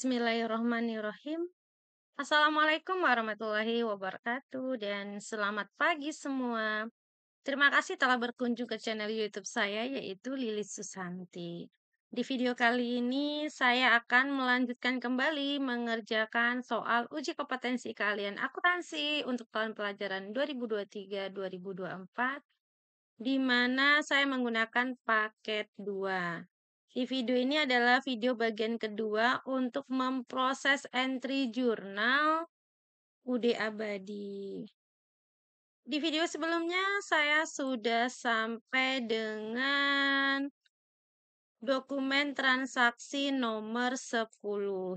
Bismillahirrohmanirrohim. Assalamualaikum warahmatullahi wabarakatuh dan selamat pagi semua. Terima kasih telah berkunjung ke channel YouTube saya yaitu Lilis Susanti. Di video kali ini saya akan melanjutkan kembali mengerjakan soal uji kompetensi keahlian akuntansi untuk tahun pelajaran 2023-2024 di mana saya menggunakan paket 2. Di video ini adalah video bagian kedua untuk memproses entry jurnal UD Abadi. Di video sebelumnya saya sudah sampai dengan dokumen transaksi nomor 10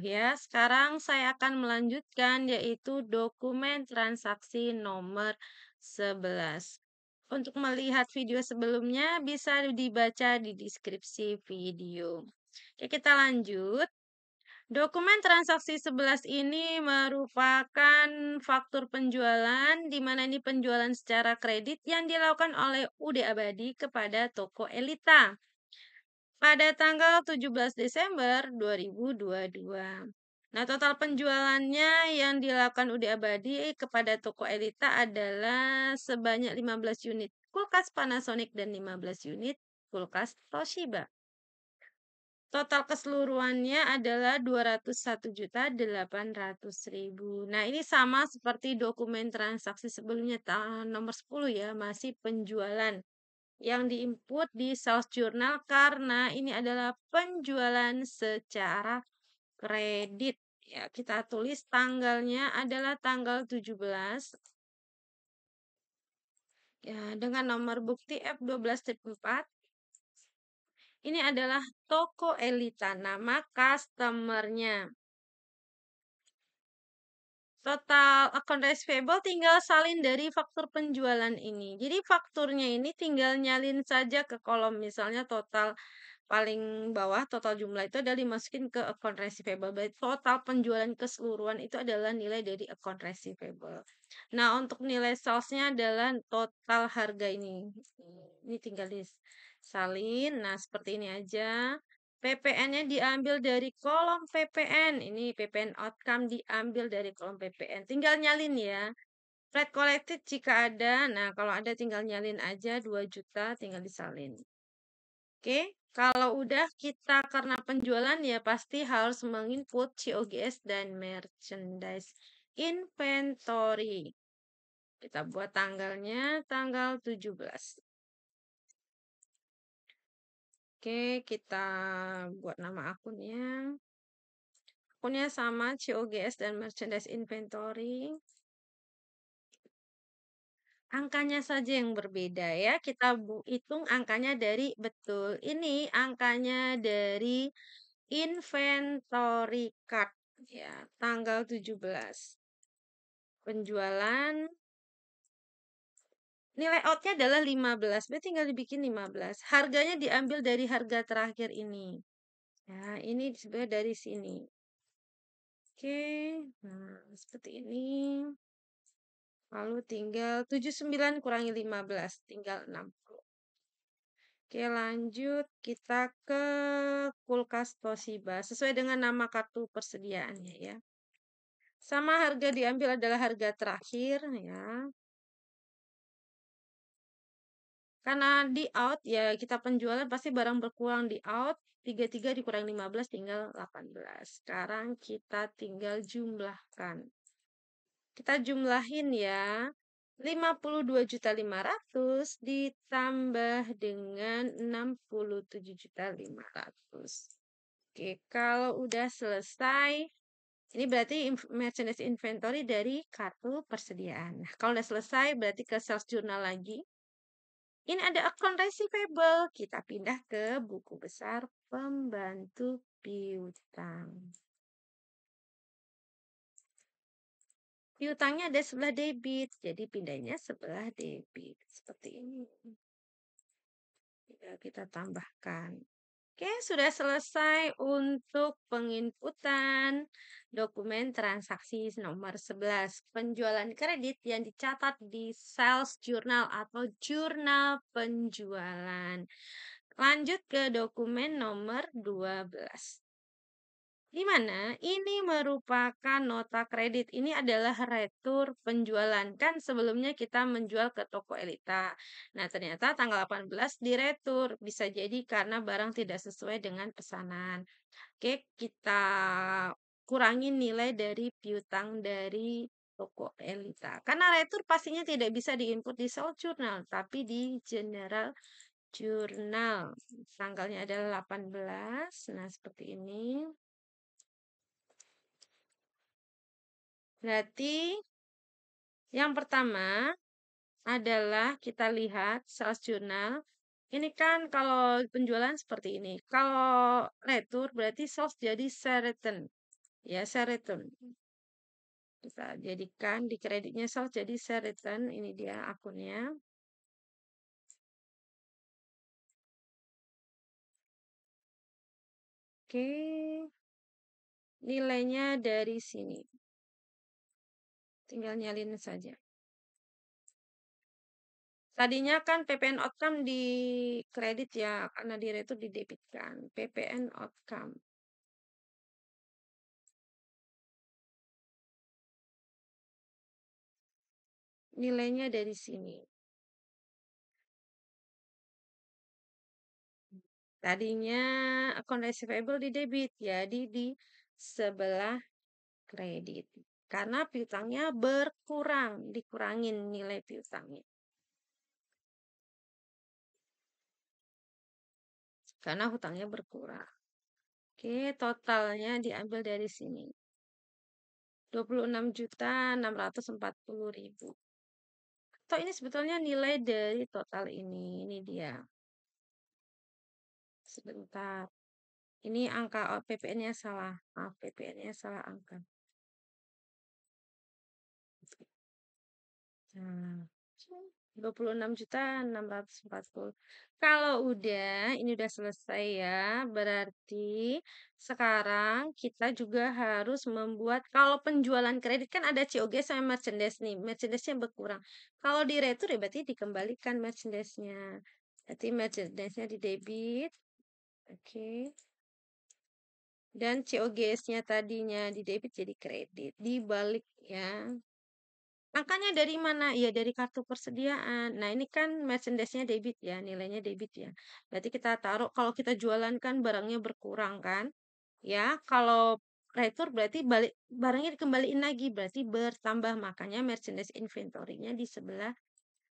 ya. Sekarang saya akan melanjutkan yaitu dokumen transaksi nomor 11. Untuk melihat video sebelumnya bisa dibaca di deskripsi video. Oke, kita lanjut. Dokumen transaksi 11 ini merupakan faktur penjualan di mana ini penjualan secara kredit yang dilakukan oleh UD Abadi kepada toko Elita pada tanggal 17 Desember 2022. Nah, total penjualannya yang dilakukan UD Abadi kepada toko Elita adalah sebanyak 15 unit kulkas Panasonic dan 15 unit kulkas Toshiba. Total keseluruhannya adalah 201.800.000. Nah, ini sama seperti dokumen transaksi sebelumnya nomor 10 ya, masih penjualan yang diinput di sales journal karena ini adalah penjualan secara kredit. Ya, kita tulis tanggalnya adalah tanggal 17. Ya, dengan nomor bukti F12-4. Ini adalah toko Elita, nama customernya. Total account receivable tinggal salin dari faktur penjualan ini. Jadi fakturnya ini tinggal nyalin saja ke kolom misalnya total paling bawah total jumlah itu adalah dimasukin ke account receivable. Berarti total penjualan keseluruhan itu adalah nilai dari account receivable. Nah, untuk nilai salesnya adalah total harga ini. Ini tinggal disalin. Nah, seperti ini aja. PPN-nya diambil dari kolom PPN. Ini PPN outcome diambil dari kolom PPN. Tinggal nyalin ya. Flat collected jika ada. Nah, kalau ada tinggal nyalin aja 2 juta tinggal disalin. Oke, kalau udah kita karena penjualan ya pasti harus menginput COGS dan merchandise inventory. Kita buat tanggalnya tanggal 17. Oke, kita buat nama akunnya. Akunnya sama COGS dan merchandise inventory. Angkanya saja yang berbeda ya. Kita hitung angkanya dari betul. Ini angkanya dari inventory card ya, tanggal 17. Penjualan nilai outnya adalah 15. Berarti tinggal dibikin 15. Harganya diambil dari harga terakhir ini. Ya, ini sebenarnya dari sini. Oke, nah seperti ini. Lalu tinggal 79 kurangi 15, tinggal 60. Oke, lanjut kita ke kulkas Toshiba sesuai dengan nama kartu persediaannya ya. Sama harga diambil adalah harga terakhir ya. Karena di out ya kita penjualan pasti barang berkurang di out. 33 dikurang 15 tinggal 18. Sekarang kita tinggal jumlahkan. Kita jumlahin ya. 52.500.000 ditambah dengan 67.500. Oke, kalau udah selesai, ini berarti merchandise inventory dari kartu persediaan. Nah, kalau udah selesai, berarti ke sales journal lagi. Ini ada account receivable. Kita pindah ke buku besar pembantu piutang. Piutangnya ada sebelah debit, jadi pindahnya sebelah debit. Seperti ini. Kita tambahkan. Oke, sudah selesai untuk penginputan dokumen transaksi nomor 11. Penjualan kredit yang dicatat di sales journal atau jurnal penjualan. Lanjut ke dokumen nomor 12. Di mana ini merupakan nota kredit. Ini adalah retur penjualan. Kan sebelumnya kita menjual ke toko Elita. Nah, ternyata tanggal 18 diretur. Bisa jadi karena barang tidak sesuai dengan pesanan. Oke, kita kurangi nilai dari piutang dari toko Elita. Karena retur pastinya tidak bisa diinput di sales journal, tapi di general journal. Tanggalnya adalah 18. Nah, seperti ini. Berarti yang pertama adalah kita lihat sales journal. Ini kan kalau penjualan seperti ini. Kalau retur berarti sales jadi certain. Ya, certain. Kita jadikan di kreditnya sales jadi certain. Ini dia akunnya. Oke. Nilainya dari sini. Tinggal nyalin saja. Tadinya kan PPN outcome di kredit ya, karena di retur didebitkan. PPN outcome. Nilainya dari sini. Tadinya account receivable di debit, jadi di sebelah kredit. Karena piutangnya berkurang, dikurangin nilai piutangnya. Karena hutangnya berkurang. Oke, totalnya diambil dari sini. 26.640.000. Atau ini sebetulnya nilai dari total ini. Ini dia. Sebentar. Ini angka PPN-nya salah. Maaf, PPN-nya salah angka. Nah, 26.640. Kalau udah, ini udah selesai ya. Berarti sekarang kita juga harus membuat, kalau penjualan kredit kan ada COG sama merchandise nih. Merchandise-nya berkurang. Kalau di retur ya berarti dikembalikan merchandise-nya. Berarti merchandise-nya di debit. Oke. Dan COGS-nya tadinya di debit jadi kredit. Dibalik ya. Angkanya dari mana? Iya, dari kartu persediaan. Nah, ini kan merchandise-nya debit ya, nilainya debit ya. Berarti kita taruh, kalau kita jualan kan barangnya berkurang kan? Ya, kalau retur berarti balik barangnya dikembaliin lagi, berarti bertambah. Makanya merchandise inventory-nya di sebelah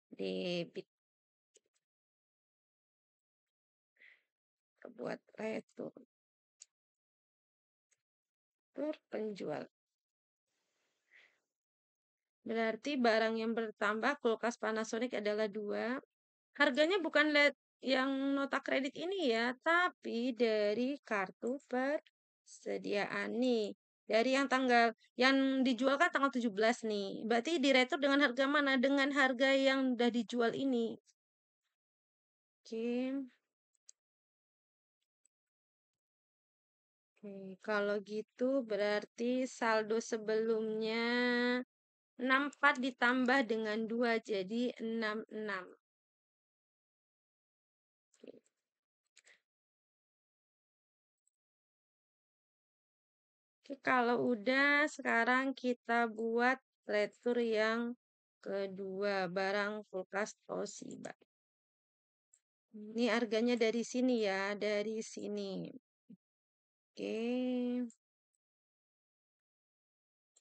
debit. Buat retur. Retur penjual. Berarti barang yang bertambah kulkas Panasonic adalah 2. Harganya bukan yang nota kredit ini ya, tapi dari kartu persediaan nih. Dari yang tanggal yang dijual kan tanggal 17 nih. Berarti diretur dengan harga mana? Dengan harga yang udah dijual ini. Oke. Oke, kalau gitu berarti saldo sebelumnya 64 ditambah dengan 2 jadi 66. Oke. Oke, kalau udah sekarang kita buat retur yang kedua, barang kulkas Toshiba. Ini harganya dari sini ya, dari sini. Oke.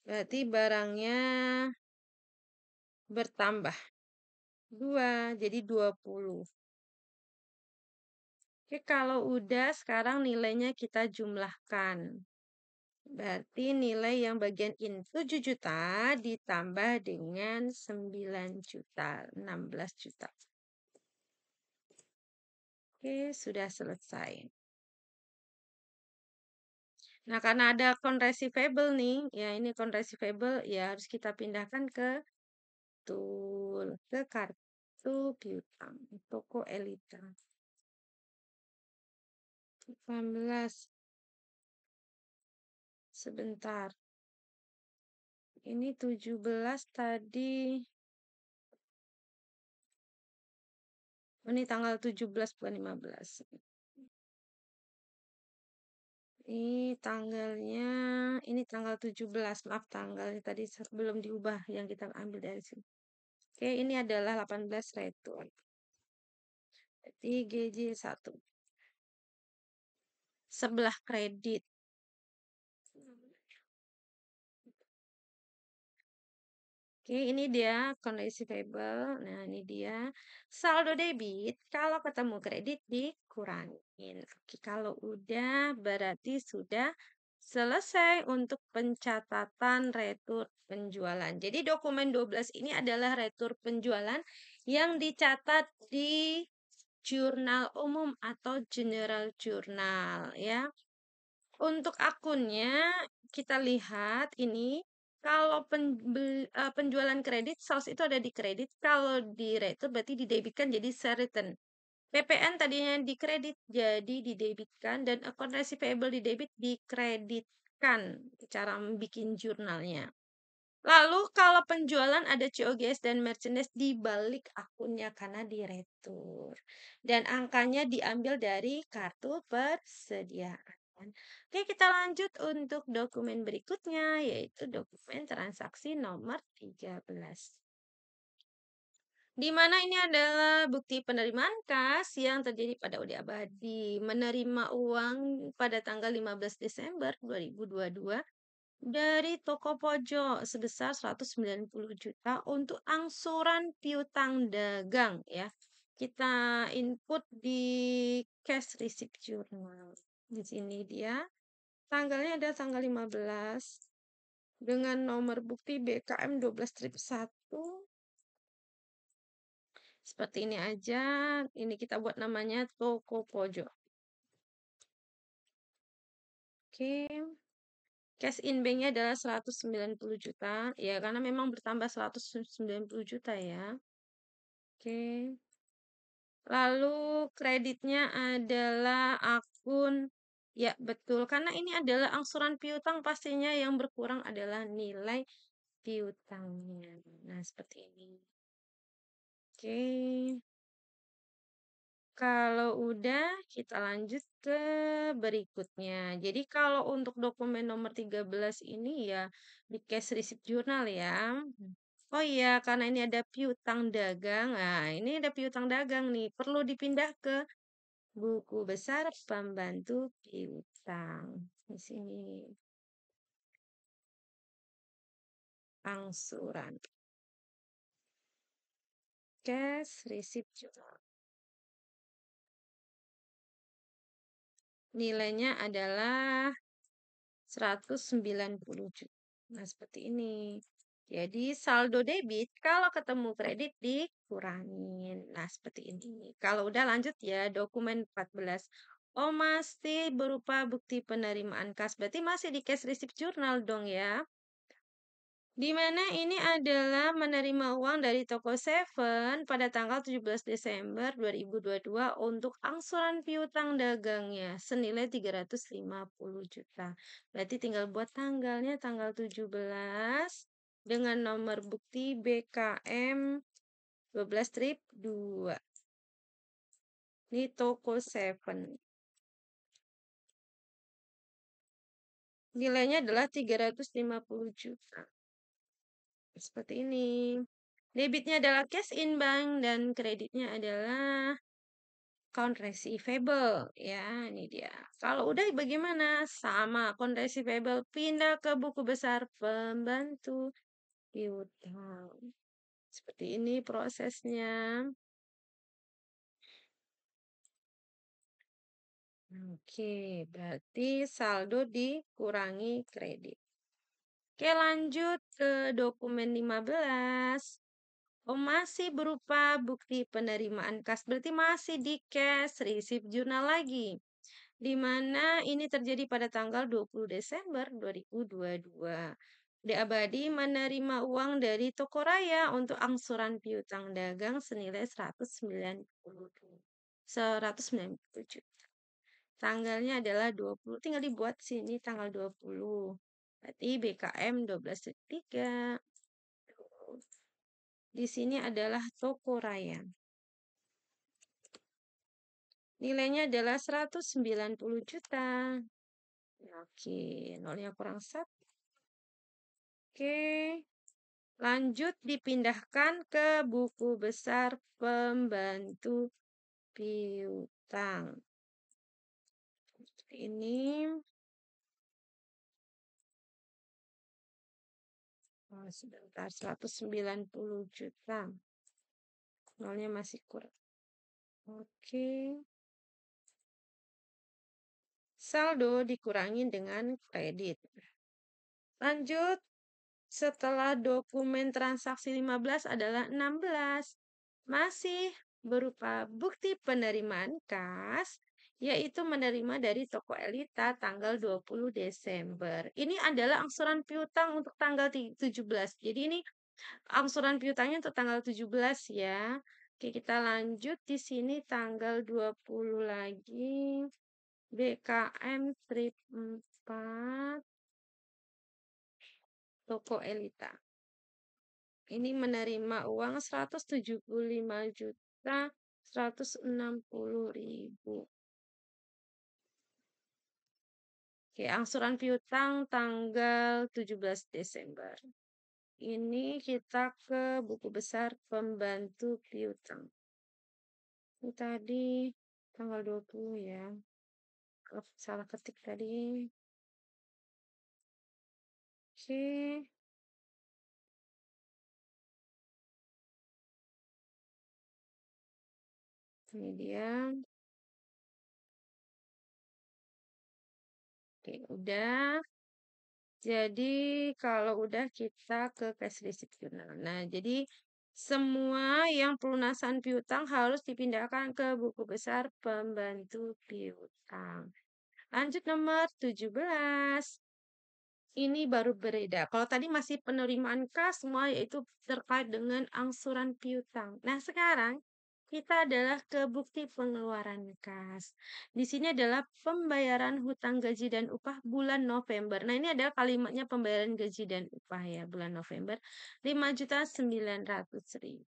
Berarti barangnya bertambah 2, jadi 20. Oke, kalau udah sekarang nilainya kita jumlahkan. Berarti nilai yang bagian ini 7 juta ditambah dengan 9 juta, 16 juta. Oke, sudah selesai. Nah, karena ada account receivable nih, ya ini account receivable ya harus kita pindahkan ke kartu piutang toko Elita. 18. Sebentar. Ini 17 tadi. Oh, ini tanggal 17 bukan 15. Ini tanggalnya, ini tanggal 17, maaf tanggalnya tadi belum diubah yang kita ambil dari sini. Oke, ini adalah 18 return. Berarti GJ1. Sebelah kredit. Oke, ini dia kondisi payable. Nah, ini dia saldo debit. Kalau ketemu kredit dikurangin. Oke, kalau udah berarti sudah selesai untuk pencatatan retur penjualan. Jadi dokumen 12 ini adalah retur penjualan yang dicatat di jurnal umum atau general journal ya. Untuk akunnya kita lihat ini kalau penjualan kredit sales itu ada di kredit, kalau di retur berarti didebitkan jadi sell return. PPN tadinya di kredit jadi didebitkan dan account receivable di debit dikreditkan cara bikin jurnalnya. Lalu kalau penjualan ada COGS dan merchandise di balik akunnya karena diretur. Dan angkanya diambil dari kartu persediaan. Oke, kita lanjut untuk dokumen berikutnya yaitu dokumen transaksi nomor 13. Di mana ini adalah bukti penerimaan kas yang terjadi pada OD Abadi. Menerima uang pada tanggal 15 Desember 2022 dari toko pojok sebesar 190 juta untuk angsuran piutang dagang ya. Kita input di cash receipt journal. Di sini dia. Tanggalnya ada tanggal 15 dengan nomor bukti BKM 12-1. Seperti ini aja. Ini kita buat namanya toko pojok. Oke. Cash in bank-nya adalah 190 juta. Ya, karena memang bertambah 190 juta ya. Oke. Lalu kreditnya adalah akun. Ya, betul. Karena ini adalah angsuran piutang, pastinya yang berkurang adalah nilai piutangnya. Nah, seperti ini. Oke. Kalau udah, kita lanjut ke berikutnya. Jadi kalau untuk dokumen nomor 13 ini ya di cash receipt journal ya. Oh iya, karena ini ada piutang dagang. Nah, ini ada piutang dagang nih. Perlu dipindah ke buku besar pembantu piutang. Di sini angsuran. Cash receipt journal. Nilainya adalah 190 juta. Nah, seperti ini. Jadi saldo debit kalau ketemu kredit dikurangin. Nah, seperti ini. Kalau udah lanjut ya dokumen 14. Oh, masih berupa bukti penerimaan kas. Berarti masih di cash receipt journal dong ya. Di mana ini adalah menerima uang dari toko Seven pada tanggal 17 Desember 2022 untuk angsuran piutang dagangnya senilai 350 juta. Berarti tinggal buat tanggalnya tanggal 17 dengan nomor bukti BKM 12-2. Ini toko Seven. Nilainya adalah 350 juta. Seperti ini. Debitnya adalah cash in bank dan kreditnya adalah account receivable. Ya, ini dia. Kalau udah bagaimana? Sama account receivable pindah ke buku besar pembantu piutang. Seperti ini prosesnya. Oke, berarti saldo dikurangi kredit. Oke, lanjut ke dokumen 15. Oh, masih berupa bukti penerimaan kas. Berarti masih di cash receipt journal lagi. Di mana ini terjadi pada tanggal 20 Desember 2022. De Abadi menerima uang dari Toko Raya untuk angsuran piutang dagang senilai 190 juta. Tanggalnya adalah 20. Tinggal dibuat sini tanggal 20. Berarti BKM 12-3. Di sini adalah Toko Raya. Nilainya adalah 190 juta. Oke, nolnya kurang 1. Oke, lanjut dipindahkan ke buku besar pembantu piutang. Ini sebentar, 190 juta. Nolnya masih kurang. Oke. Saldo dikurangi dengan kredit. Lanjut, setelah dokumen transaksi 15 adalah 16. Masih berupa bukti penerimaan kas, yaitu menerima dari toko Elita tanggal 20 Desember. Ini adalah angsuran piutang untuk tanggal 17. Jadi ini angsuran piutangnya untuk tanggal 17 ya. Oke, kita lanjut di sini tanggal 20 lagi. BKM trip 4 toko Elita. Ini menerima uang 175.160.000. Oke, angsuran piutang tanggal 17 Desember. Ini kita ke buku besar pembantu piutang. Ini tadi tanggal 20 ya. Salah ketik tadi. Oke. Ini dia. Oke, udah. Jadi kalau udah kita ke cash receipt journal. Nah, jadi semua yang pelunasan piutang harus dipindahkan ke buku besar pembantu piutang. Lanjut nomor 17. Ini baru beredar. Kalau tadi masih penerimaan kas semua yaitu terkait dengan angsuran piutang. Nah, sekarang kita adalah ke bukti pengeluaran kas. Di sini adalah pembayaran hutang gaji dan upah bulan November. Nah, ini adalah kalimatnya pembayaran gaji dan upah ya bulan November. 5.900.000.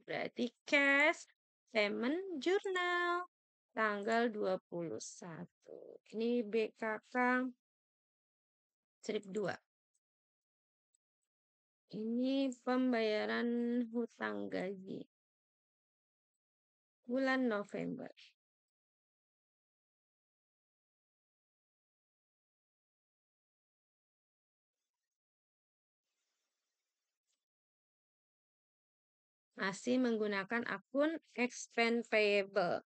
Berarti cash payment journal tanggal 21. Ini BKK strip 2. Ini pembayaran hutang gaji bulan November. Masih menggunakan akun expense payable.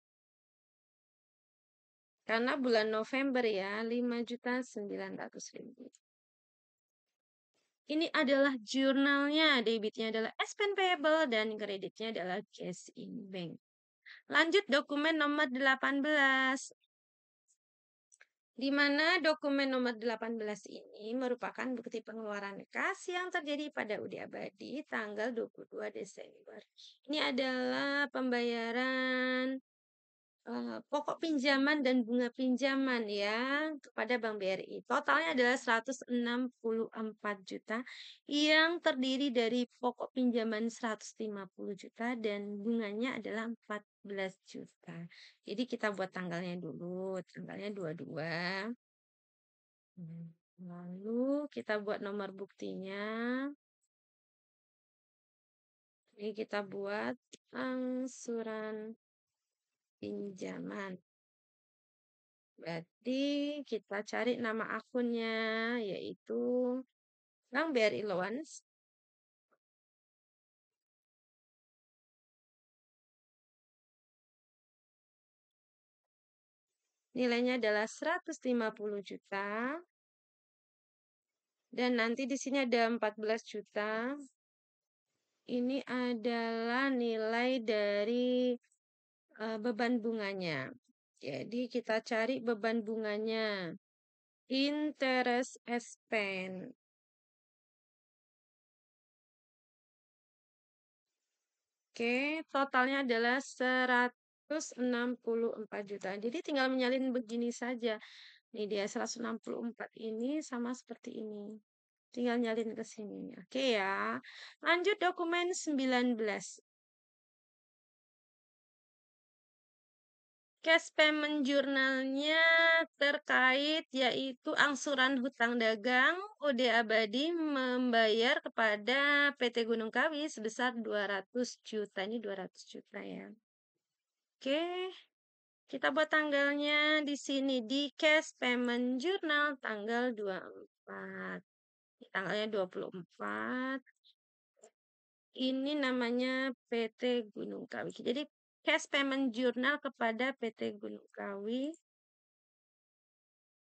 Karena bulan November ya, 5.900.000. Ini adalah jurnalnya, debitnya adalah expense payable dan kreditnya adalah cash in bank. Lanjut dokumen nomor 18. Di mana dokumen nomor 18 ini merupakan bukti pengeluaran kas yang terjadi pada UD Abadi tanggal 22 Desember. Ini adalah pembayaran pokok pinjaman dan bunga pinjaman ya kepada Bank BRI. Totalnya adalah 164 juta yang terdiri dari pokok pinjaman 150 juta dan bunganya adalah 14 juta. Jadi kita buat tanggalnya dulu, tanggalnya 22. Lalu kita buat nomor buktinya. Ini kita buat angsuran pinjaman. Berarti kita cari nama akunnya, yaitu Bank BRI Loans. Nilainya adalah 150 juta. Dan nanti di sini ada 14 juta. Ini adalah nilai dari beban bunganya. Jadi kita cari beban bunganya. Interest expense. Oke, totalnya adalah 164 juta. Jadi tinggal menyalin begini saja. Ini dia 164 ini sama seperti ini. Tinggal nyalin ke sini. Oke ya. Lanjut dokumen 19. Cash payment journal-nya terkait yaitu angsuran hutang dagang OD Abadi membayar kepada PT Gunung Kawi sebesar 200 juta. Ini 200 juta ya. Oke. Kita buat tanggalnya di sini di Cash Payment Journal tanggal 24. Tanggalnya 24. Ini namanya PT Gunung Kawi. Jadi Cash Payment Journal kepada PT Gunung Kawi.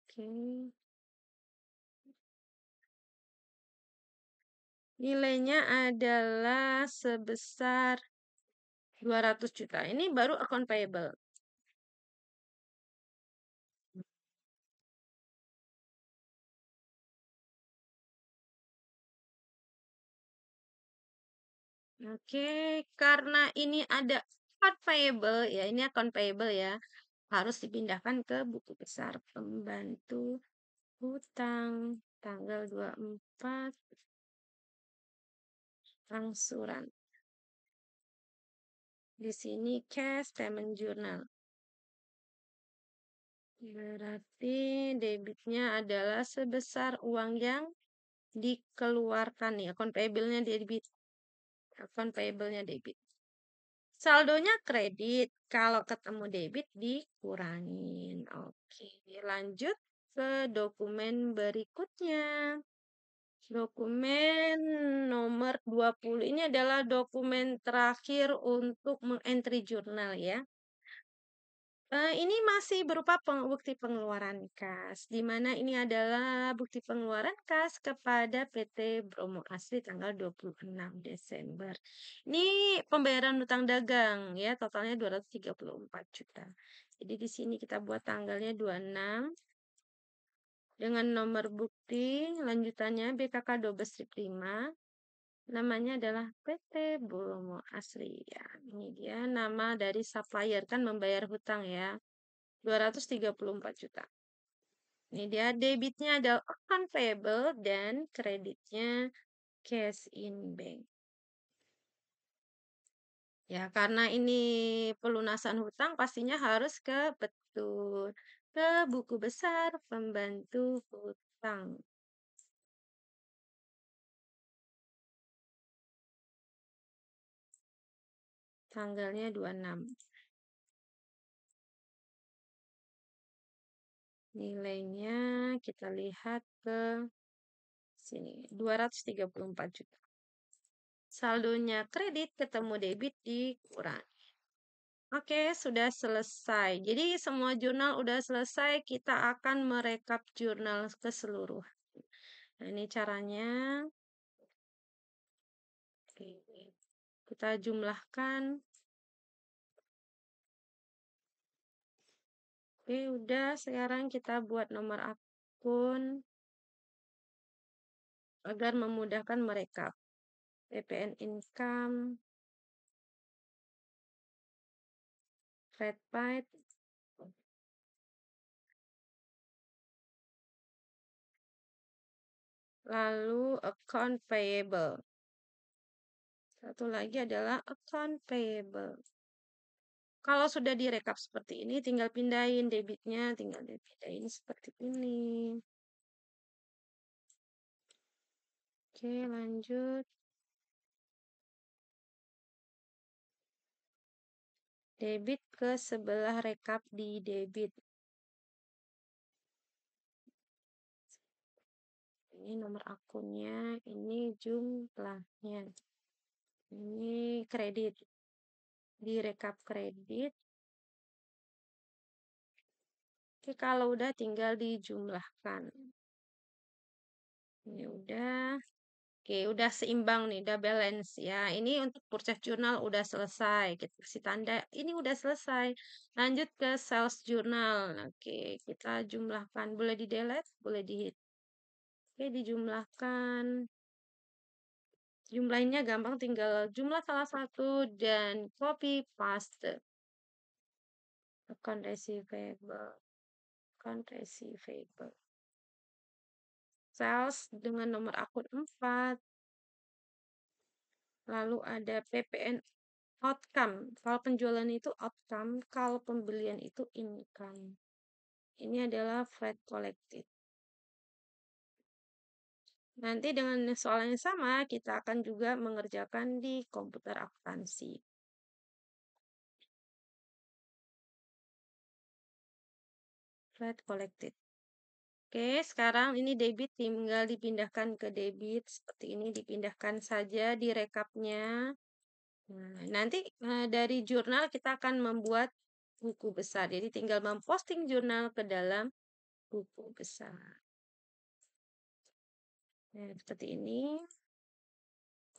Oke. Nilainya adalah sebesar 200 juta. Ini baru account payable. Oke, karena ini ada account payable ya, ini account payable ya. Harus dipindahkan ke buku besar pembantu hutang tanggal 24 angsuran. Di sini cash payment journal. Berarti debitnya adalah sebesar uang yang dikeluarkan nih, account payable-nya debit. Account payable-nya debit. Saldonya kredit, kalau ketemu debit dikurangin. Oke, lanjut ke dokumen berikutnya. Dokumen nomor 20 ini adalah dokumen terakhir untuk mengentry jurnal ya. Ini masih berupa bukti pengeluaran kas, di mana ini adalah bukti pengeluaran kas kepada PT Bromo Asri tanggal 26 Desember. Ini pembayaran utang dagang ya, totalnya 234 juta. Jadi di sini kita buat tanggalnya 26 dengan nomor bukti lanjutannya BKK 12-5. Namanya adalah PT Bromo Asri ya. Ini dia nama dari supplier kan membayar hutang ya. 234 juta. Ini dia debitnya ada account payable dan kreditnya cash in bank. Ya, karena ini pelunasan hutang pastinya harus ke buku besar pembantu hutang. Tanggalnya 26. Nilainya kita lihat ke sini 234 juta. Saldonya kredit ketemu debit dikurangi. Oke, sudah selesai. Jadi semua jurnal udah selesai, kita akan merekap jurnal keseluruhan. Nah, ini caranya. Oke, kita jumlahkan. Oke, udah. Sekarang kita buat nomor akun agar memudahkan merekap. PPN income, red pipe, lalu account payable. Satu lagi adalah account payable. Kalau sudah direkap seperti ini, tinggal pindahin debitnya, tinggal dipindahin seperti ini. Oke, lanjut. Debit ke sebelah rekap di debit. Ini nomor akunnya, ini jumlahnya. Ini kredit. Di rekap kredit. Oke, kalau udah tinggal dijumlahkan. Ini udah. Oke, udah seimbang nih, udah balance ya. Ini untuk purchase journal udah selesai. Kita kasih tanda, ini udah selesai. Lanjut ke sales journal. Oke, kita jumlahkan. Boleh di delete, boleh di hit. Oke, dijumlahkan. Jumlahnya gampang, tinggal jumlah salah satu dan copy paste. Account receivable. Account receivable. Sales dengan nomor akun 4. Lalu ada PPN outcome. Kalau penjualan itu outcome, kalau pembelian itu income. Ini adalah flat collected. Nanti dengan soal yang sama, kita akan juga mengerjakan di komputer akuntansi. Flat collected. Oke, sekarang ini debit tinggal dipindahkan ke debit. Seperti ini dipindahkan saja di rekapnya. Nah, nanti dari jurnal kita akan membuat buku besar. Jadi tinggal memposting jurnal ke dalam buku besar. Nah, seperti ini.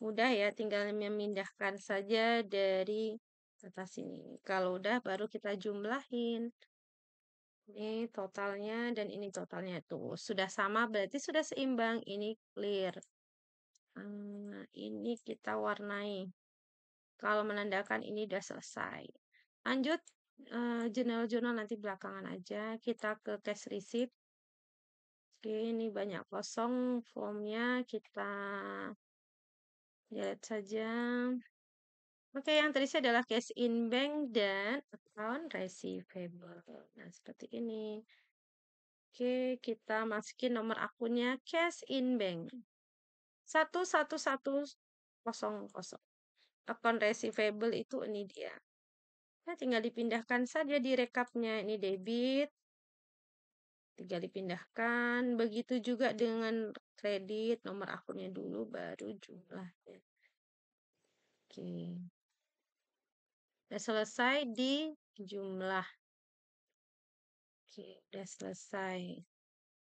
Mudah ya, tinggal memindahkan saja dari atas sini. Kalau udah baru kita jumlahin. Ini totalnya dan ini totalnya tuh. Sudah sama berarti sudah seimbang. Ini clear. Ini kita warnai. Kalau menandakan ini udah selesai. Lanjut, jurnal-jurnal nanti belakangan aja. Kita ke cash receipt. Oke, ini banyak kosong formnya. Kita lihat saja. Oke, yang terisi adalah cash in bank dan account receivable. Nah, seperti ini. Oke, kita masukin nomor akunnya cash in bank. 11100. Account receivable itu ini dia. Nah, tinggal dipindahkan saja di rekapnya. Ini debit. Tinggal dipindahkan. Begitu juga dengan kredit. Nomor akunnya dulu baru jumlahnya. Oke. Udah selesai di jumlah. Oke, udah selesai.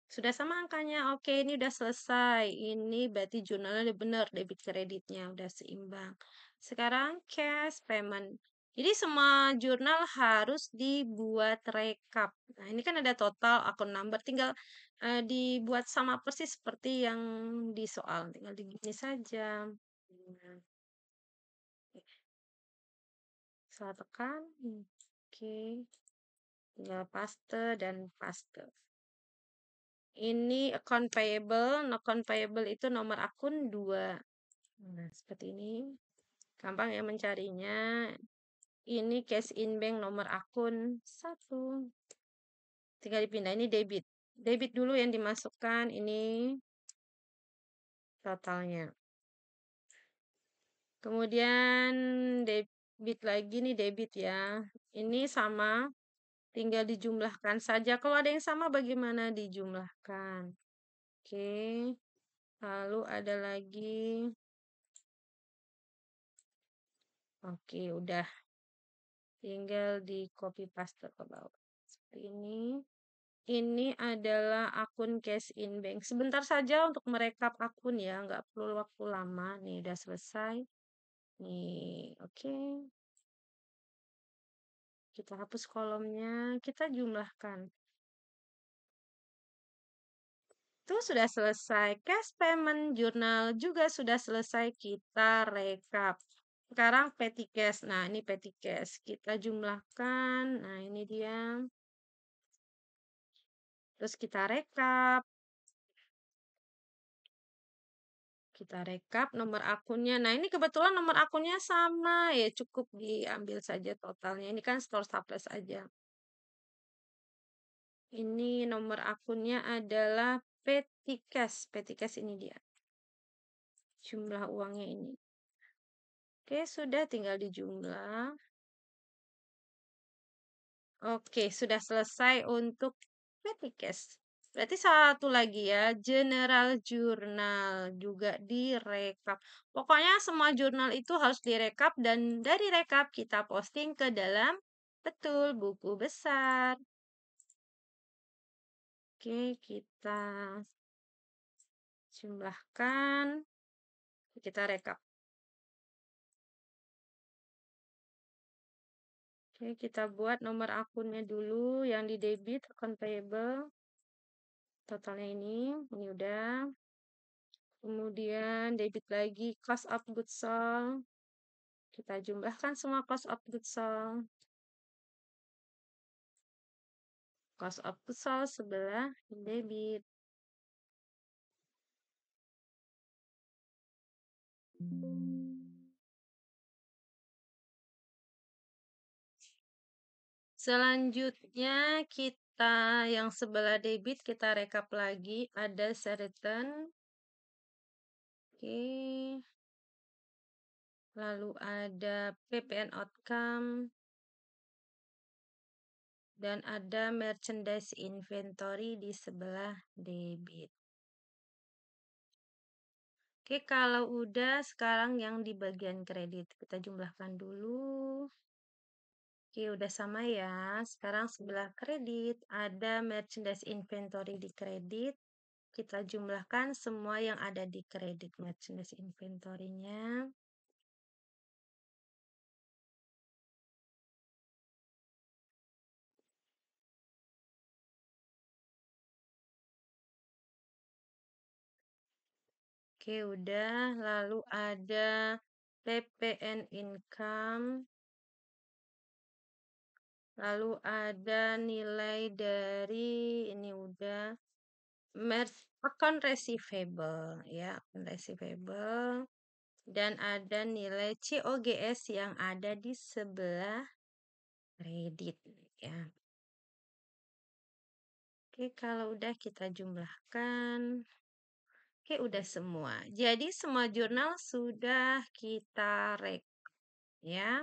Sudah sama angkanya. Oke, ini udah selesai. Ini berarti jurnalnya udah benar, debit kreditnya udah seimbang. Sekarang cash payment. Jadi semua jurnal harus dibuat rekap. Nah, ini kan ada total akun number, tinggal dibuat sama persis seperti yang di soal. Tinggal digini saja. Nah, salah tekan. Oke. Tinggal paste dan paste. Ini account payable, account payable itu nomor akun 2. Nah, seperti ini. Gampang ya mencarinya. Ini cash in bank nomor akun 1. Tinggal dipindah, ini debit. Debit dulu yang dimasukkan, ini totalnya. Kemudian debit lagi nih debit ya. Ini sama, tinggal dijumlahkan saja. Kalau ada yang sama bagaimana dijumlahkan? Oke. Lalu ada lagi. Oke, udah. Tinggal di copy paste ke bawah. Seperti ini. Ini adalah akun cash in bank. Sebentar saja untuk merekap akun ya, nggak perlu waktu lama. Nih, udah selesai. Nih, oke. Kita hapus kolomnya, kita jumlahkan. Itu sudah selesai. Cash payment jurnal juga sudah selesai kita rekap. Sekarang petty cash. Nah, ini petty cash. Kita jumlahkan. Nah, ini dia. Terus kita rekap. Kita rekap nomor akunnya. Nah, ini kebetulan nomor akunnya sama. Ya, cukup diambil saja totalnya. Ini kan store surplus aja. Ini nomor akunnya adalah petty cash. Petty cash ini dia. Jumlah uangnya ini. Oke, sudah tinggal dijumlah. Oke, sudah selesai untuk petty cash. Berarti satu lagi ya, general jurnal juga direkap. Pokoknya semua jurnal itu harus direkap dan dari rekap kita posting ke dalam betul buku besar. Oke, kita jumlahkan. Kita rekap. Oke, kita buat nomor akunnya dulu yang di debit, account payable. Totalnya ini udah. Kemudian debit lagi cost of goods sold. Kita jumlahkan semua cost of goods sold. Cost of goods sold sebelah debit. Selanjutnya kita yang sebelah debit kita rekap lagi, ada certain. Oke. Lalu ada PPN outcome dan ada merchandise inventory di sebelah debit. Oke, kalau udah sekarang yang di bagian kredit kita jumlahkan dulu. Oke, udah sama ya. Sekarang sebelah kredit ada merchandise inventory di kredit. Kita jumlahkan semua yang ada di kredit merchandise inventory-nya. Oke, udah. Lalu ada PPN income. Lalu ada nilai dari ini udah account receivable ya, account receivable dan ada nilai COGS yang ada di sebelah kredit ya. Oke, kalau udah kita jumlahkan. Oke, udah semua. Jadi semua jurnal sudah kita rekap ya.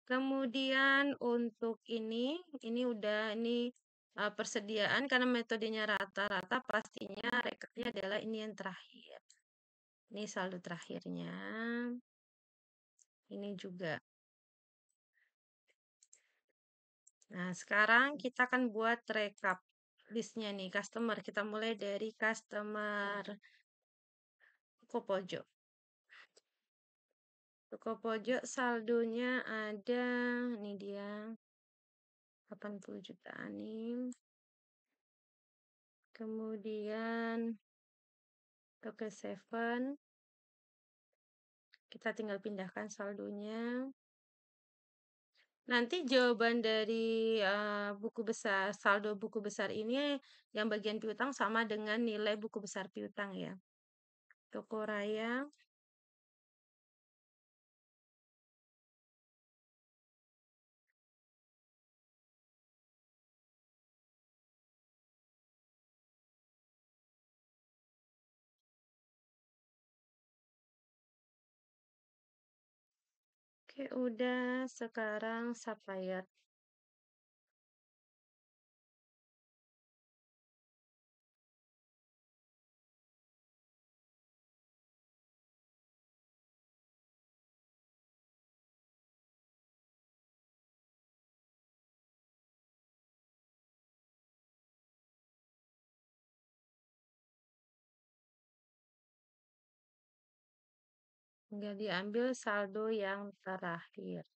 Kemudian untuk ini udah persediaan karena metodenya rata-rata pastinya rekapnya adalah ini yang terakhir. Ini saldo terakhirnya. Ini juga. Nah, sekarang kita akan buat rekap listnya nih, customer. Kita mulai dari customer Kopojo. Kopojo saldonya ada, ini dia, 80 jutaan nih. Kemudian Tokyo Seven, kita tinggal pindahkan saldonya. Nanti jawaban dari buku besar, saldo buku besar ini yang bagian piutang sama dengan nilai buku besar piutang ya. Toko Raya, oke udah sekarang Sapphire. Tinggal diambil saldo yang terakhir.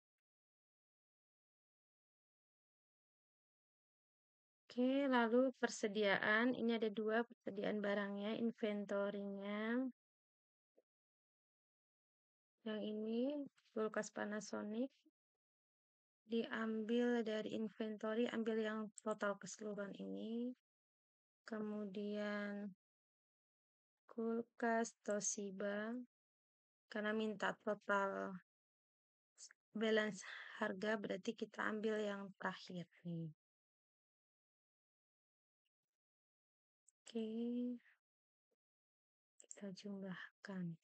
Oke, lalu persediaan. Ini ada dua persediaan barangnya, inventorinya. Yang ini kulkas Panasonic. Diambil dari inventory, ambil yang total keseluruhan ini. Kemudian kulkas Toshiba. Karena minta total balance harga, berarti kita ambil yang terakhir nih. Oke, kita jumlahkan.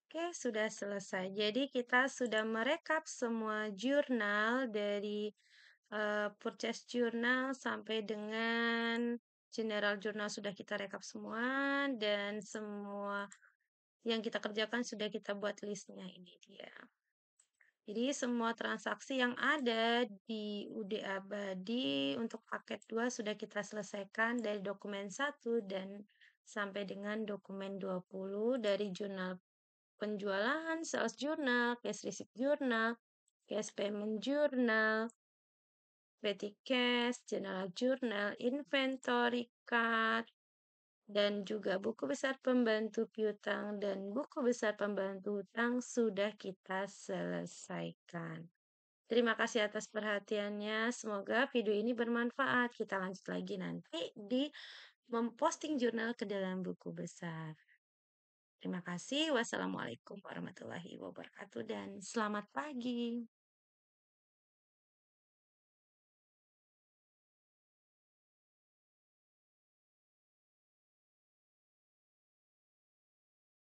Oke, sudah selesai. Jadi kita sudah merekap semua jurnal dari purchase journal sampai dengan general journal sudah kita rekap semua dan semua yang kita kerjakan sudah kita buat listnya, ini dia. Jadi semua transaksi yang ada di UD Abadi untuk paket 2 sudah kita selesaikan dari dokumen 1 dan sampai dengan dokumen 20 dari jurnal penjualan, sales journal, cash receipt journal, cash payment journal, petty cash, general journal, inventory card, dan juga buku besar pembantu piutang dan buku besar pembantu hutang sudah kita selesaikan. Terima kasih atas perhatiannya. Semoga video ini bermanfaat. Kita lanjut lagi nanti di memposting jurnal ke dalam buku besar. Terima kasih. Wassalamualaikum warahmatullahi wabarakatuh dan selamat pagi.